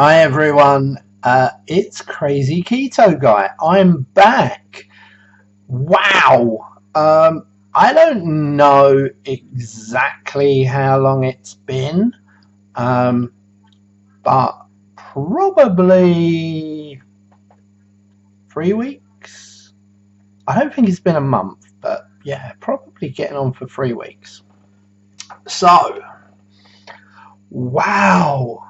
Hi everyone, it's Crazy Keto Guy. I'm back. Wow. I don't know exactly how long it's been, but probably 3 weeks. I don't think it's been a month, but yeah, probably getting on for 3 weeks. So, wow.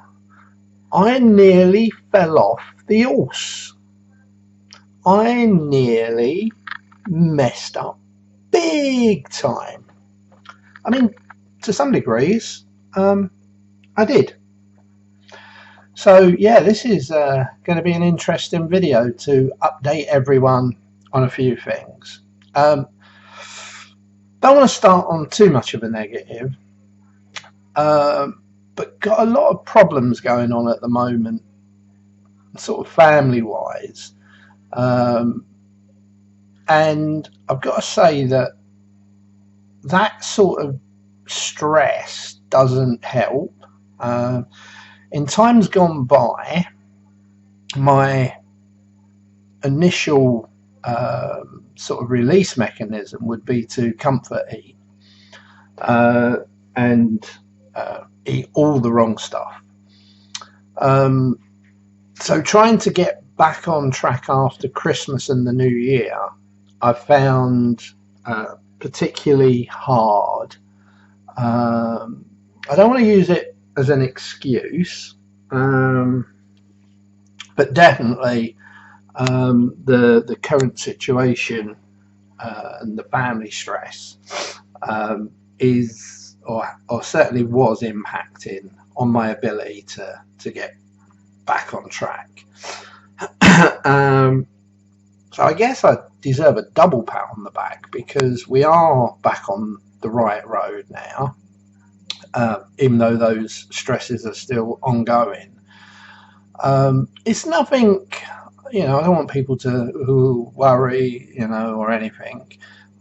I nearly fell off the horse. I nearly messed up big time. I mean, to some degrees, I did. So yeah, this is going to be an interesting video to update everyone on a few things. Don't want to start on too much of a negative. But got a lot of problems going on at the moment, sort of family-wise, and I've got to say that sort of stress doesn't help. In times gone by, my initial sort of release mechanism would be to comfort eat and eat all the wrong stuff. So trying to get back on track after Christmas and the New Year, I found particularly hard. I don't want to use it as an excuse, but definitely the current situation and the family stress is or certainly was impacting on my ability to get back on track. So I guess I deserve a double pat on the back because we are back on the right road now, even though those stresses are still ongoing. It's nothing, I don't want people to worry, or anything.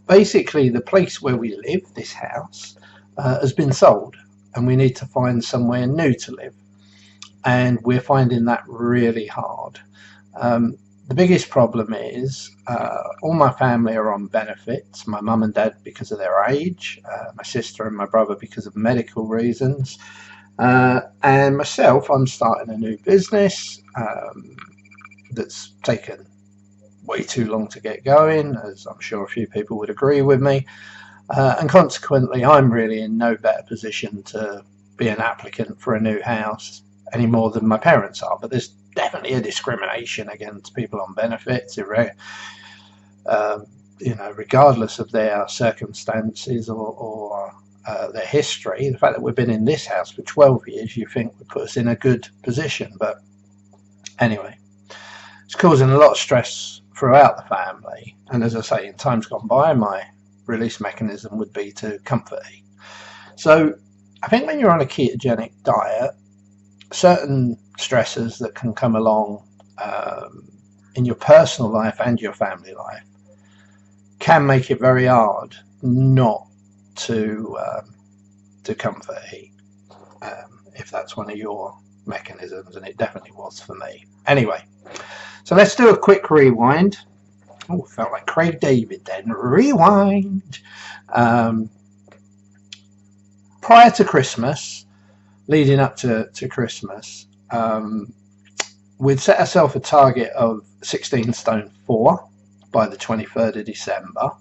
Basically, the place where we live, this house, has been sold and we need to find somewhere new to live. And we're finding that really hard. The biggest problem is all my family are on benefits. My mum and dad because of their age, my sister and my brother because of medical reasons, and myself, I'm starting a new business that's taken way too long to get going, as I'm sure a few people would agree with me, and consequently I'm really in no better position to be an applicant for a new house any more than my parents are. But there's definitely a discrimination against people on benefits, regardless of their circumstances or their history. The fact that we've been in this house for 12 years, you think would put us in a good position. But anyway, it's causing a lot of stress throughout the family. And as I say, in times gone by, my release mechanism would be to comfort eat. So I think when you're on a ketogenic diet, certain stresses that can come along in your personal life and your family life can make it very hard not to comfort eat, if that's one of your mechanisms, and it definitely was for me. Anyway, so let's do a quick rewind. Oh, felt like Craig David then. Rewind. Prior to Christmas, leading up to Christmas, we'd set ourselves a target of 16 stone 4 by the 23rd of December,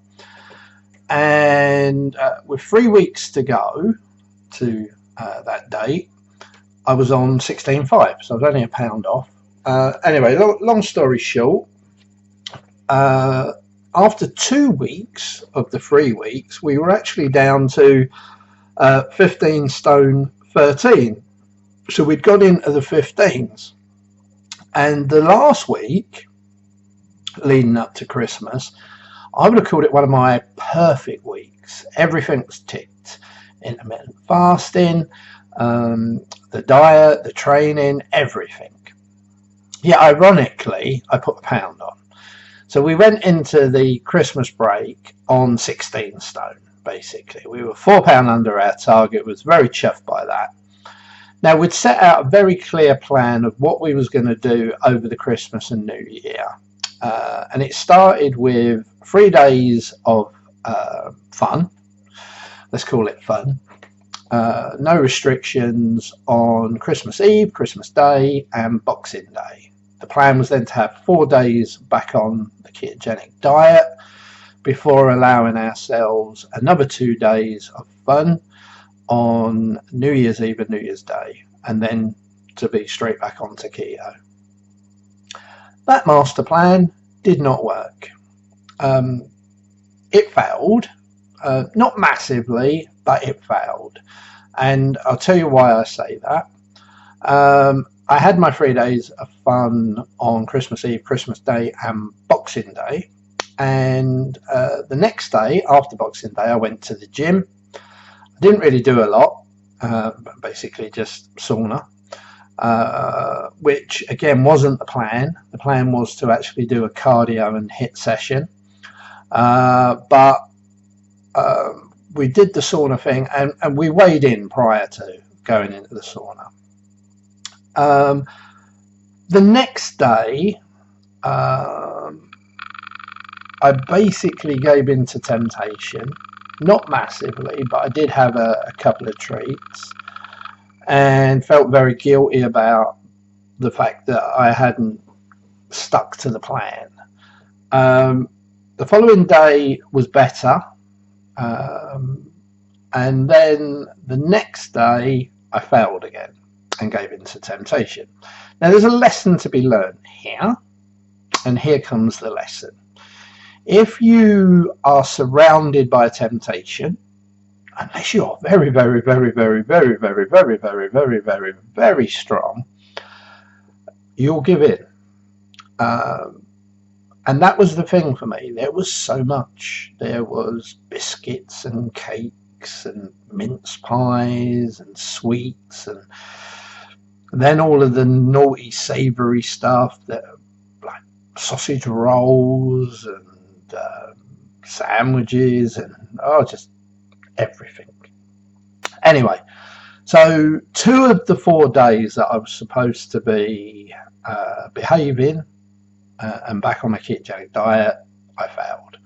and with 3 weeks to go to that date, I was on 16.5, so I was only a pound off. Anyway, long story short, after 2 weeks of the 3 weeks, we were actually down to 15 stone 13. So we'd got into the 15s, and the last week leading up to Christmas, I would have called it one of my perfect weeks. Everything was ticked: intermittent fasting, the diet, the training, everything. Yeah, ironically, I put a pound on. So we went into the Christmas break on 16 stone. Basically, we were £4 under our target. Was very chuffed by that. Now, we'd set out a very clear plan of what we was going to do over the Christmas and New Year. And it started with 3 days of fun. Let's call it fun. No restrictions on Christmas Eve, Christmas Day and Boxing Day. The plan was then to have 4 days back on the ketogenic diet before allowing ourselves another 2 days of fun on New Year's Eve and New Year's Day, and then to be straight back onto keto. That master plan did not work. It failed, not massively, but it failed. And I'll tell you why I say that. I had my 3 days of fun on Christmas Eve, Christmas Day and Boxing Day. And the next day, after Boxing Day, I went to the gym. I didn't really do a lot, basically just sauna, which again wasn't the plan. The plan was to actually do a cardio and HIIT session. But we did the sauna thing, and we weighed in prior to going into the sauna. The next day, I basically gave in to temptation, not massively, but I did have a couple of treats and felt very guilty about the fact that I hadn't stuck to the plan. The following day was better, and then the next day I failed again and gave in to temptation. Now there's a lesson to be learned here, and here comes the lesson. If you are surrounded by temptation, unless you are very, very, very, very, very, very, very, very, very, very, very strong, you'll give in. And that was the thing for me. There was so much. There was biscuits and cakes and mince pies and sweets, and then all of the naughty savoury stuff, that like sausage rolls and sandwiches and just everything. Anyway, so 2 of the 4 days that I was supposed to be behaving and back on a ketogenic diet, I failed.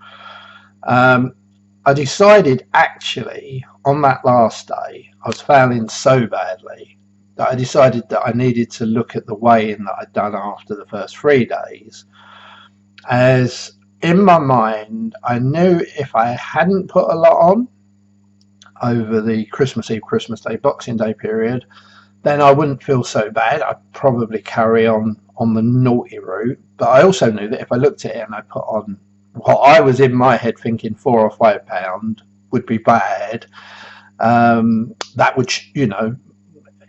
I decided actually on that last day I was failing so badly that I decided that I needed to look at the weigh-in that I'd done after the first 3 days, as in my mind I knew if I hadn't put a lot on over the Christmas Eve, Christmas Day, Boxing Day period, then I wouldn't feel so bad. I'd probably carry on the naughty route. But I also knew that if I looked at it and I put on what I was in my head thinking 4 or 5 pound would be bad, that would,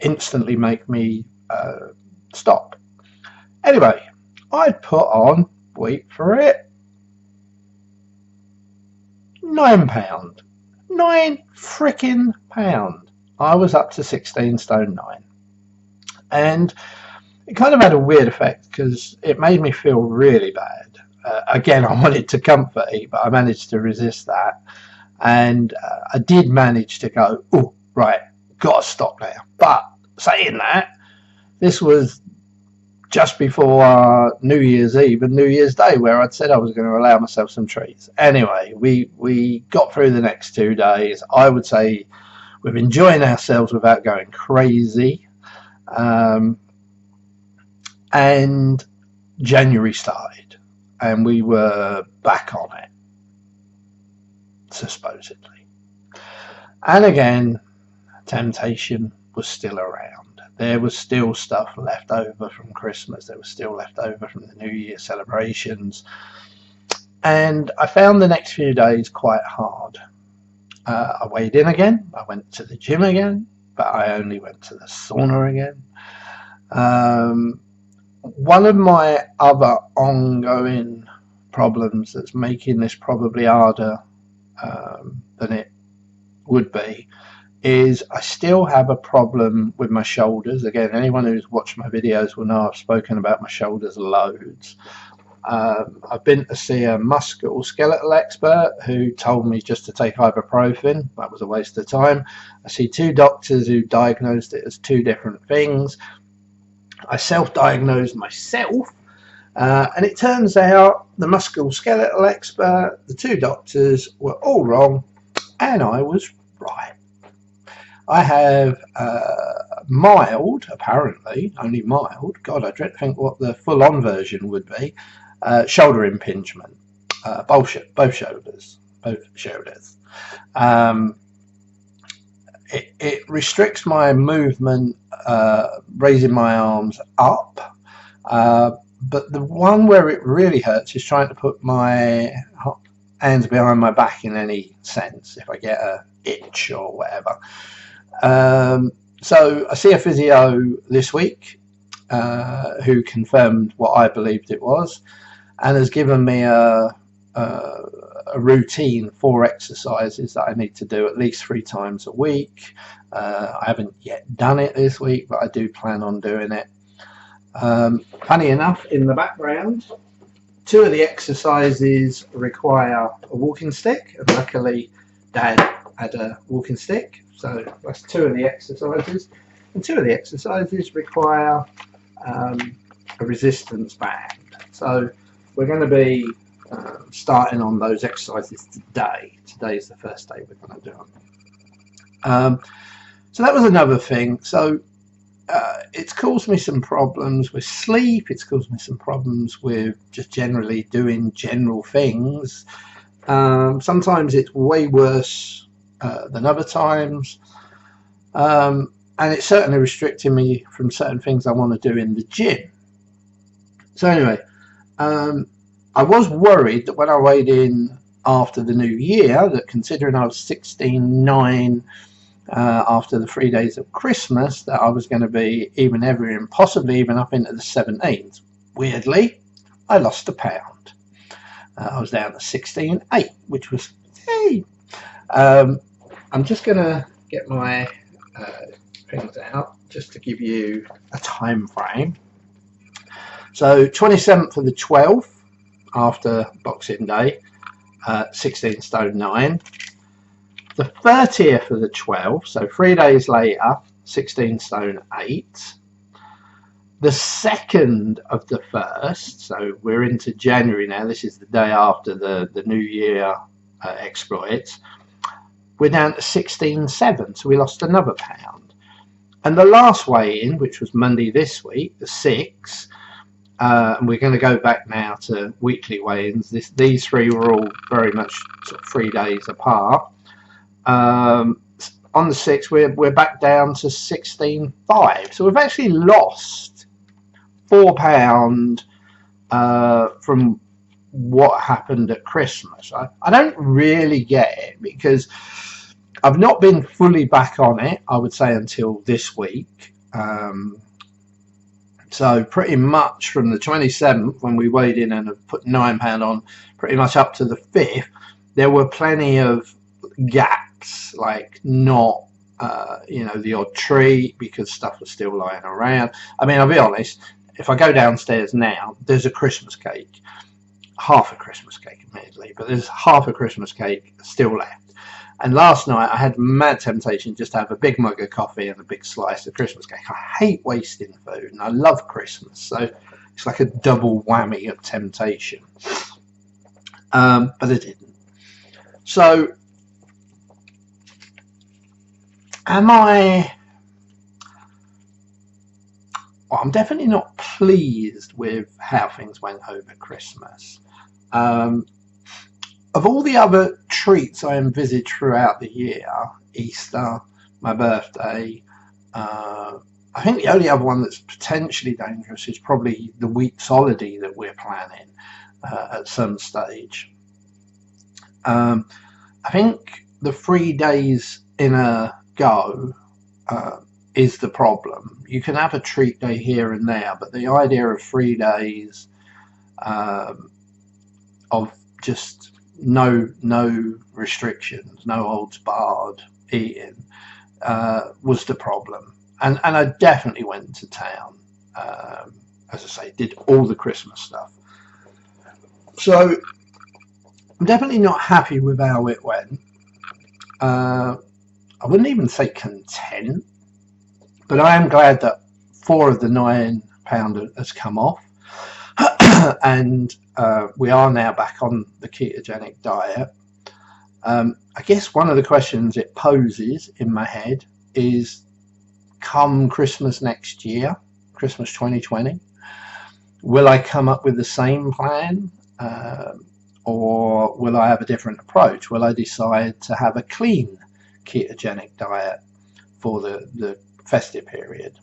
instantly make me stop. Anyway, I put on, wait for it, 9 pound. 9 freaking pound. I was up to 16 stone 9. And it kind of had a weird effect because it made me feel really bad. Again, I wanted to comfort eat, but I managed to resist that. And I did manage to go, oh, right, got to stop now. But saying that, this was just before New Year's Eve and New Year's Day, where I'd said I was going to allow myself some treats. Anyway, we got through the next 2 days. I would say we're enjoying ourselves without going crazy. And January started, and we were back on it, supposedly. And again, temptation was still around. There was still stuff left over from Christmas. There was still left over from the New Year celebrations. And I found the next few days quite hard. I weighed in again. I went to the gym again, but I only went to the sauna again. One of my other ongoing problems that's making this probably harder than it would be is I still have a problem with my shoulders. Again, anyone who's watched my videos will know I've spoken about my shoulders loads. I've been to see a musculoskeletal expert who told me just to take ibuprofen. That was a waste of time. I see 2 doctors who diagnosed it as 2 different things. I self-diagnosed myself, and it turns out the musculoskeletal expert, the 2 doctors were all wrong, and I was right. I have mild, apparently, only mild. God, I dread to think what the full-on version would be. Shoulder impingement, both shoulders. It restricts my movement, raising my arms up, but the one where it really hurts is trying to put my hands behind my back in any sense, if I get a itch or whatever. So I see a physio this week who confirmed what I believed it was, and has given me a routine, 4 exercises that I need to do at least 3 times a week. I haven't yet done it this week, but I do plan on doing it. Funny enough, in the background, 2 of the exercises require a walking stick, and luckily Dad had a walking stick, so that's 2 of the exercises. And 2 of the exercises require a resistance band. So we're going to be starting on those exercises today. Today's the first day we're going to do them. So that was another thing. So it's caused me some problems with sleep. It's caused me some problems with just generally doing general things. Sometimes it's way worse than other times. And it's certainly restricting me from certain things I want to do in the gym. So anyway, I was worried that when I weighed in after the new year, that considering I was 16.9 after the 3 days of Christmas, that I was going to be even heavier and possibly even up into the 17s. Weirdly, I lost £1. I was down to 16.8, which was, hey. I'm just going to get my things out just to give you a time frame. So 27th of the 12th after Boxing Day, 16 stone 9. The 30th of the 12th, so 3 days later, 16 stone 8. The 2nd of the 1st, so we're into January now, this is the day after the New Year exploits, we're down to 16.7, so we lost another £1. And the last weigh-in, which was Monday this week, the 6th, and we're going to go back now to weekly weigh-ins. These 3 were all very much sort of 3 days apart. On the 6th, we're back down to 16.5. So we've actually lost £4 from what happened at Christmas. I don't really get it because I've not been fully back on it, I would say, until this week. So pretty much from the 27th, when we weighed in and have put £9 on, pretty much up to the 5th, there were plenty of gaps, like not, the odd treat because stuff was still lying around. I mean, I'll be honest, if I go downstairs now, there's a Christmas cake, half a Christmas cake admittedly, but there's half a Christmas cake still left. And last night I had mad temptation just to have a big mug of coffee and a big slice of Christmas cake. I hate wasting food and I love Christmas, so it's like a double whammy of temptation. But I didn't. So I'm definitely not pleased with how things went over Christmas. Of all the other treats I envisage throughout the year, Easter, my birthday, I think the only other one that's potentially dangerous is probably the week's holiday that we're planning at some stage. I think the 3 days in a go is the problem. You can have a treat day here and there, but the idea of 3 days of just no restrictions, no holds barred eating was the problem. And I definitely went to town, as I say, did all the Christmas stuff. So I'm definitely not happy with how it went. I wouldn't even say content, but I am glad that 4 of the 9 pound has come off. And we are now back on the ketogenic diet. I guess one of the questions it poses in my head is, come Christmas next year, Christmas 2020, will I come up with the same plan, or will I have a different approach? Will I decide to have a clean ketogenic diet for the festive period?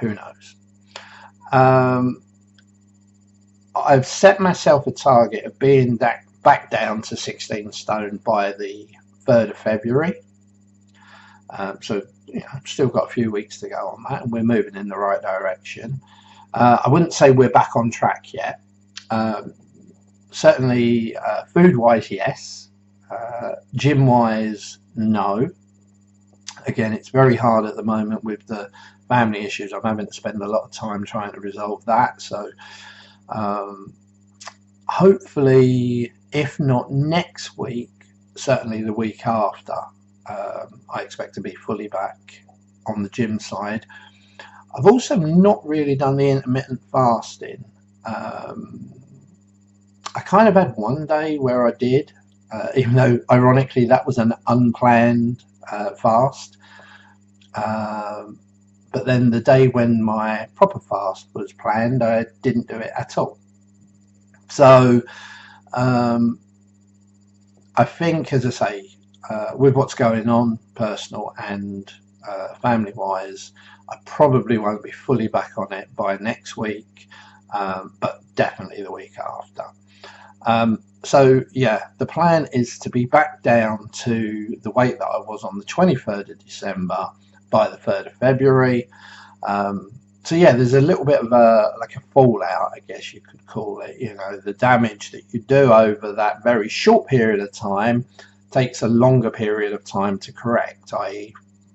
Who knows? I've set myself a target of being back down to 16 stone by the 3rd of February. So I've still got a few weeks to go on that, and we're moving in the right direction. I wouldn't say we're back on track yet. Certainly food-wise, yes. Gym-wise, no. Again, it's very hard at the moment with the family issues. I'm having to spend a lot of time trying to resolve that. So hopefully, if not next week, certainly the week after, I expect to be fully back on the gym side. I've also not really done the intermittent fasting. I kind of had one day where I did, even though ironically that was an unplanned fast. But then the day when my proper fast was planned, I didn't do it at all. So I think, as I say, with what's going on, personal and family-wise, I probably won't be fully back on it by next week, but definitely the week after. So yeah, the plan is to be back down to the weight that I was on the 23rd of December by the 3rd of February. So yeah, there's a little bit of a fallout, I guess you could call it. The damage that you do over that very short period of time takes a longer period of time to correct, i.e.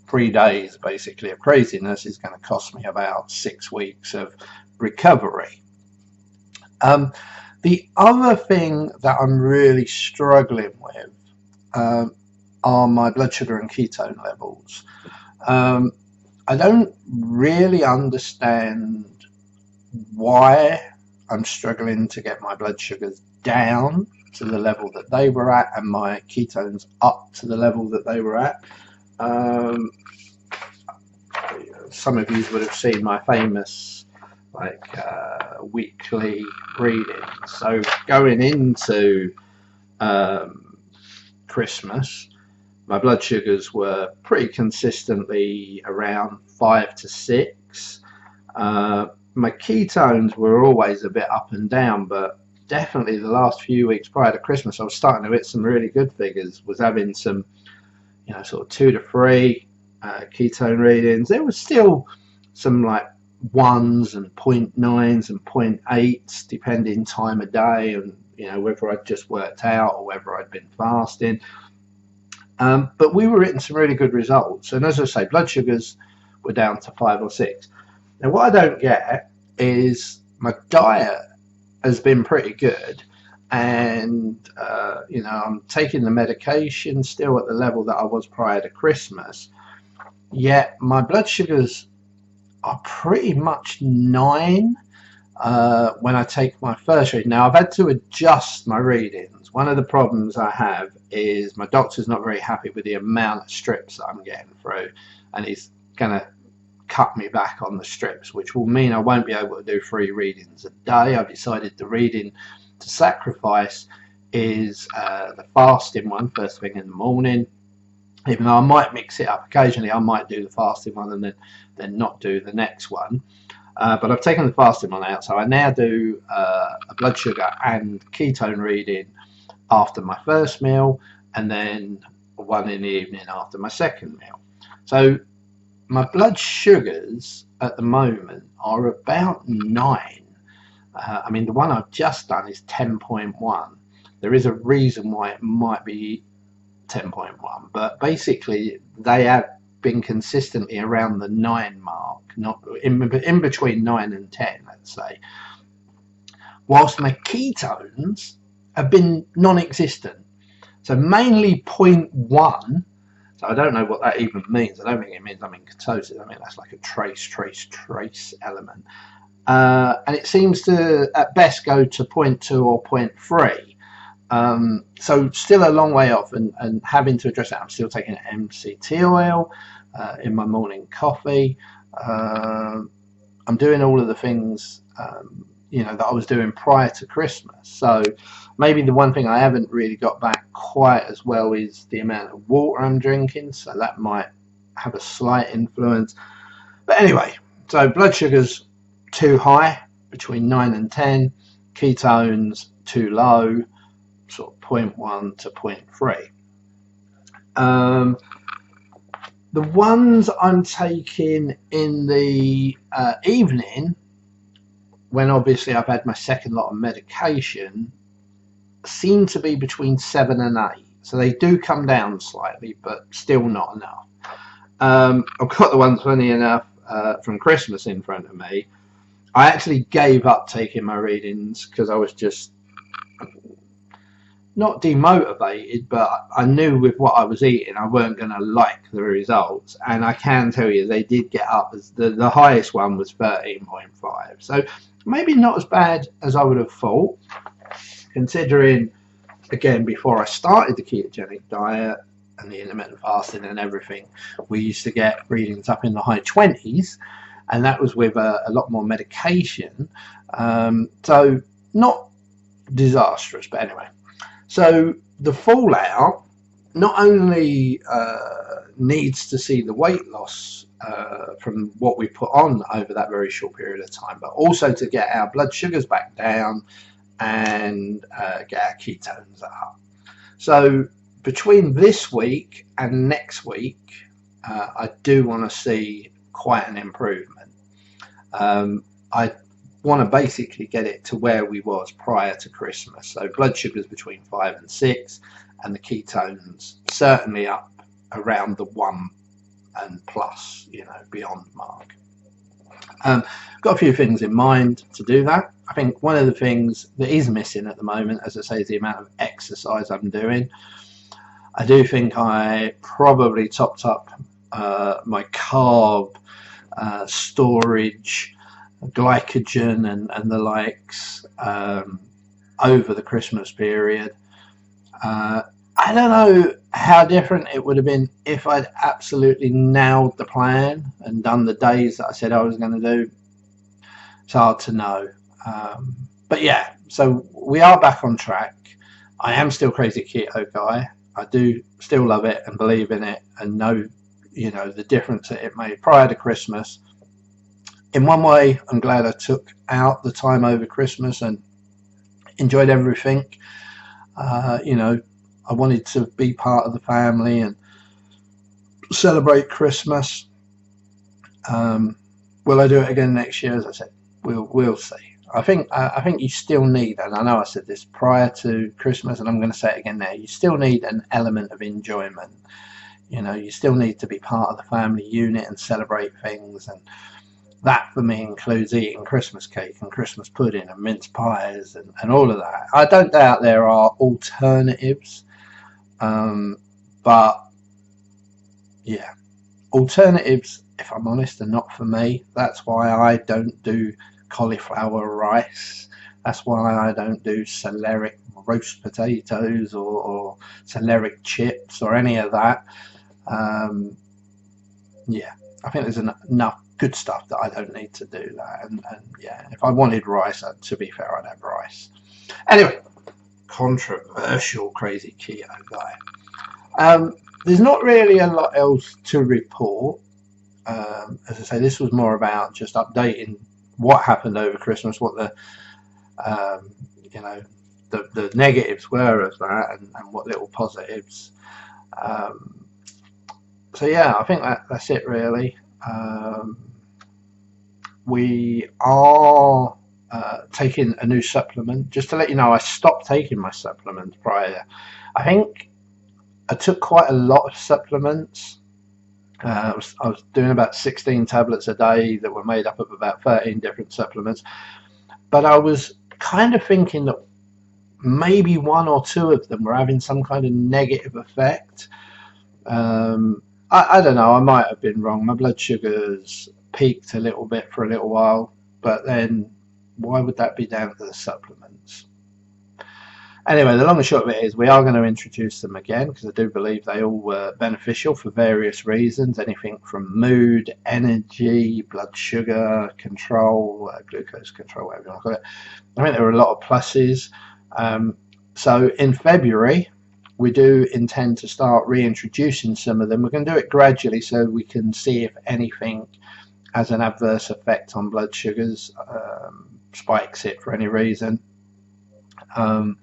3 days basically of craziness is going to cost me about 6 weeks of recovery. The other thing that I'm really struggling with are my blood sugar and ketone levels. I don't really understand why I'm struggling to get my blood sugars down to the level that they were at and my ketones up to the level that they were at. Some of you would have seen my famous weekly readings. So going into Christmas, my blood sugars were pretty consistently around 5 to 6. My ketones were always a bit up and down, but definitely the last few weeks prior to Christmas, I was starting to hit some really good figures. Was having some, sort of 2 to 3 ketone readings. There was still some like 1s and 0.9s and 0.8s depending time of day and whether I'd just worked out or whether I'd been fasting. But we were hitting some really good results, and as I say, blood sugars were down to 5 or 6. Now what I don't get is my diet has been pretty good, and I'm taking the medication still at the level that I was prior to Christmas, yet my blood sugars are pretty much 9 when I take my first reading. Now I've had to adjust my readings. One of the problems I have is my doctor's not very happy with the amount of strips that I'm getting through, and he's going to cut me back on the strips, which will mean I won't be able to do 3 readings a day. I've decided the reading to sacrifice is the fasting one first thing in the morning. Even though I might mix it up occasionally, I might do the fasting one and then not do the next one. But I've taken the fasting one out, so I now do a blood sugar and ketone reading after my first meal, and then one in the evening after my second meal. So my blood sugars at the moment are about 9. I mean, the one I've just done is 10.1. There is a reason why it might be 10.1, but basically they have been consistently around the 9 mark, not in between 9 and 10, let's say. Whilst my ketones have been non-existent. So mainly 0.1. So I don't know what that even means. I don't think it means I'm in ketosis. I mean, that's like a trace element. And it seems to, at best, go to 0.2 or 0.3. So still a long way off, and having to address that. I'm still taking MCT oil in my morning coffee. I'm doing all of the things that I was doing prior to Christmas. So maybe the one thing I haven't really got back quite as well is the amount of water I'm drinking. So that might have a slight influence. But anyway, so blood sugars too high, between 9 and 10. Ketones too low, sort of 0.1 to 0.3. The ones I'm taking in the evening, when obviously I've had my second lot of medication, seem to be between 7 and 8. So they do come down slightly, but still not enough. I've got the ones, funny enough, from Christmas in front of me. I actually gave up taking my readings because I was just not demotivated, but I knew with what I was eating I weren't going to like the results, and I can tell you they did get up. As the highest one was 13.5, so maybe not as bad as I would have thought, considering, again, before I started the ketogenic diet and the intermittent fasting and everything, we used to get readings up in the high 20s, and that was with a lot more medication, so not disastrous, but anyway. So the fallout not only needs to see the weight loss from what we put on over that very short period of time, but also to get our blood sugars back down and get our ketones up. So between this week and next week, I do want to see quite an improvement. I want to basically get it to where we was prior to Christmas. So blood sugars between 5 and 6, and the ketones certainly up around the 1 and plus, beyond mark. Got a few things in mind to do that. I think one of the things that is missing at the moment, as I say, is the amount of exercise I'm doing. I do think I probably topped up my carb storage, glycogen and the likes over the Christmas period. I don't know how different it would have been if I'd absolutely nailed the plan and done the days that I said I was going to do. It's hard to know. But yeah, so we are back on track. I am still crazy keto guy. I do still love it and believe in it and know, the difference that it made prior to Christmas. In one way, I'm glad I took out the time over Christmas and enjoyed everything. I wanted to be part of the family and celebrate Christmas. Will I do it again next year? As I said, we'll see. I think you still need, and I know I said this prior to Christmas, and I'm going to say it again now, you still need an element of enjoyment. You still need to be part of the family unit and celebrate things, and that for me includes eating Christmas cake and Christmas pudding and mince pies and all of that. I don't doubt there are alternatives, but yeah, alternatives, if I'm honest, are not for me. That's why I don't do cauliflower rice. That's why I don't do celeriac roast potatoes or celeriac chips or any of that. Yeah, I think there's enough good stuff that I don't need to do that. And yeah, if I wanted rice, to be fair, I'd have rice. Anyway, controversial crazy keto guy. There's not really a lot else to report. As I say, this was more about just updating what happened over Christmas, what the the negatives were of that, and what little positives. So yeah, I think that's it really. We are taking a new supplement. Just to let you know, I stopped taking my supplements prior. I think I took quite a lot of supplements. I was doing about 16 tablets a day that were made up of about 13 different supplements. But I was kind of thinking that maybe one or two of them were having some kind of negative effect. I don't know, I might have been wrong. My blood sugars peaked a little bit for a little while, but then why would that be down to the supplements? Anyway, the long and short of it is we are going to introduce them again, because I do believe they all were beneficial for various reasons, anything from mood, energy, blood sugar control, glucose control, whatever you want to call it. I think there were a lot of pluses. So in February, we do intend to start reintroducing some of them. We're going to do it gradually so we can see if anything has an adverse effect on blood sugars, spikes it for any reason. I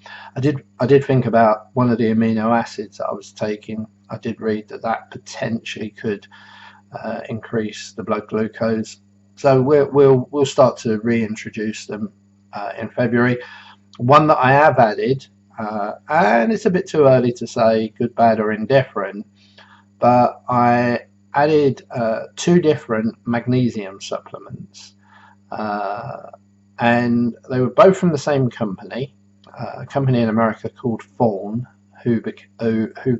did think about one of the amino acids that I was taking. I did read that potentially could increase the blood glucose. So we'll start to reintroduce them in February. One that I have added, and it's a bit too early to say good, bad, or indifferent, but I added 2 different magnesium supplements, and they were both from the same company. A company in America called Fawn, who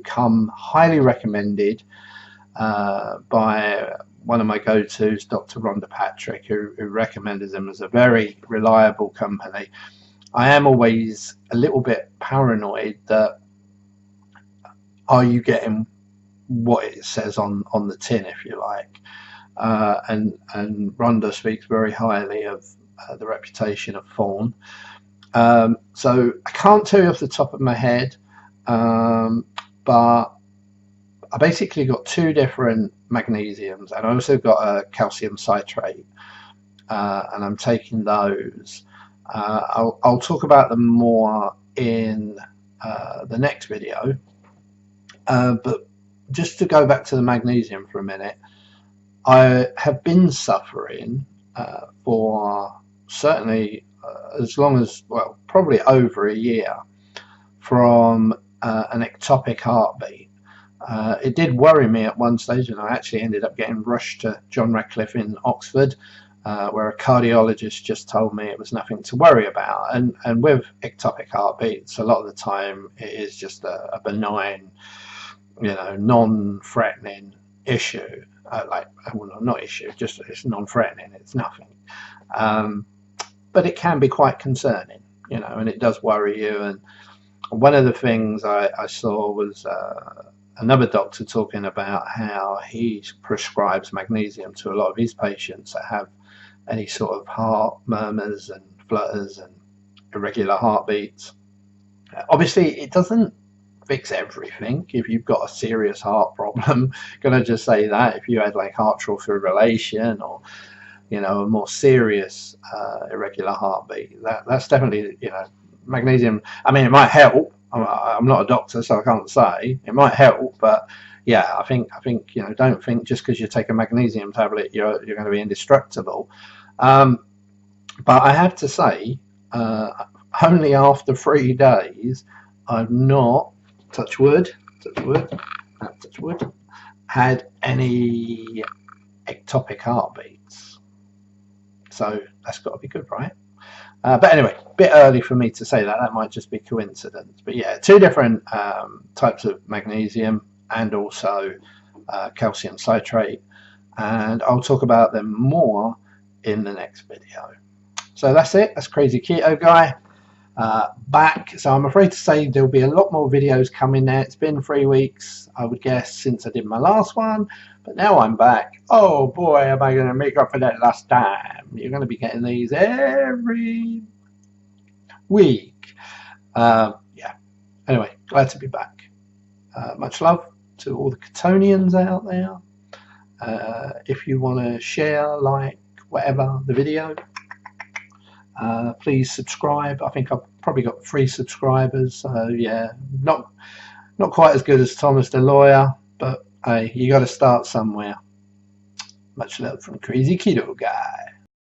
come highly recommended by one of my go-tos, Dr. Rhonda Patrick, who recommended them as a very reliable company. I am always a little bit paranoid that, are you getting what it says on the tin, if you like? And Rhonda speaks very highly of the reputation of Fawn. So I can't tell you off the top of my head, but I basically got 2 different magnesiums, and I also got a calcium citrate, and I'm taking those. I'll talk about them more in the next video, but just to go back to the magnesium for a minute, I have been suffering for certainly as long as, well, probably over a year from an ectopic heartbeat. It did worry me at one stage, and I actually ended up getting rushed to John Radcliffe in Oxford, where a cardiologist just told me it was nothing to worry about. And with ectopic heartbeats, a lot of the time it is just a benign, non-threatening issue. Not issue, just it's non-threatening, it's nothing. But it can be quite concerning, and it does worry you. And one of the things I saw was another doctor talking about how he prescribes magnesium to a lot of his patients that have any sort of heart murmurs and flutters and irregular heartbeats. Obviously, it doesn't fix everything. If you've got a serious heart problem, gonna just say that. If you had like atrial fibrillation or a more serious irregular heartbeat, that's definitely, magnesium. I mean, it might help. I'm not a doctor, so I can't say. It might help, but yeah, I think don't think just because you take a magnesium tablet you're going to be indestructible. But I have to say, only after 3 days, I've not, touch wood, had any ectopic heartbeats. So that's got to be good, right? But anyway, a bit early for me to say that. That might just be coincidence. But yeah, 2 different types of magnesium and also calcium citrate. And I'll talk about them more in the next video. So that's it. That's Crazy Keto Guy. Back. So I'm afraid to say there'll be a lot more videos coming there. It's been 3 weeks, I would guess, since I did my last one. But now I'm back. Oh boy, am I going to make up for that last time. You're going to be getting these every week. Yeah. Anyway, glad to be back. Much love to all the Ketonians out there. If you want to share, like, whatever the video, please subscribe. I think I've probably got 3 subscribers. So yeah, not quite as good as Thomas the lawyer, but hey, you got to start somewhere. Much love from Crazy Keto Guy.